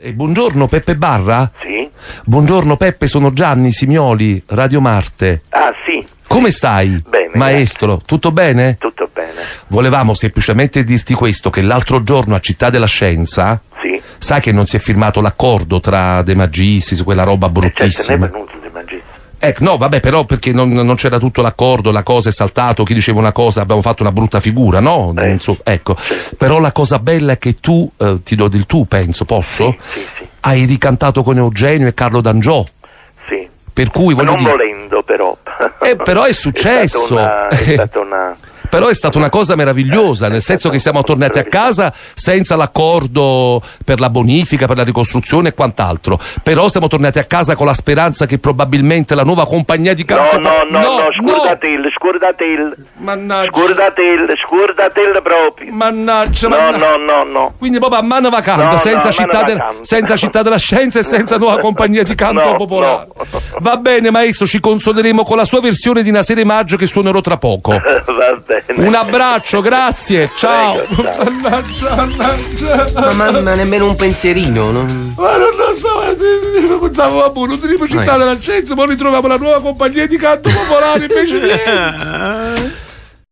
Buongiorno Peppe Barra? Sì. Buongiorno Peppe, sono Gianni Simioli, Radio Marte. Ah, sì. Come stai? Bene. Maestro, Grazie. Tutto bene? Tutto bene. Volevamo semplicemente dirti questo, che l'altro giorno a Città della Scienza, Sì. sai che non si è firmato l'accordo tra De Magistris, quella roba Certo, bruttissima. ne è venuto De Magistris. No, vabbè, però perché non c'era tutto l'accordo, la cosa è saltato, chi diceva una cosa abbiamo fatto una brutta figura, no? Ecco. Però la cosa bella è che tu, ti do del tu, penso, posso? Sì. Hai ricantato con Eugenio e Carlo D'Angiò. Sì. Per cui Ma voglio non dire, volendo, però. però è successo. È stata una... Però è stata una cosa meravigliosa, nel senso che siamo tornati a casa senza l'accordo per la bonifica, per la ricostruzione e quant'altro. Però siamo tornati a casa con la speranza che probabilmente la nuova compagnia di canto... No, scurdatel. Mannaggia. Scurdatel proprio. Mannaggia. No. Quindi proprio a mano vacante, No, senza, a città mano vacante. senza Città della Scienza e senza nuova compagnia di canto popolare. No. Va bene maestro, ci consoleremo con la sua versione di Una Sera Maggio che suonerò tra poco. Va bene. Un abbraccio, grazie, ciao. Prego, ciao. Mannaggia. Ma nemmeno un pensierino, no? Ma non lo so, pensavo vabbè, non teniamo Città della Scienza, ma ritroviamo la nuova compagnia di canto popolare invece di...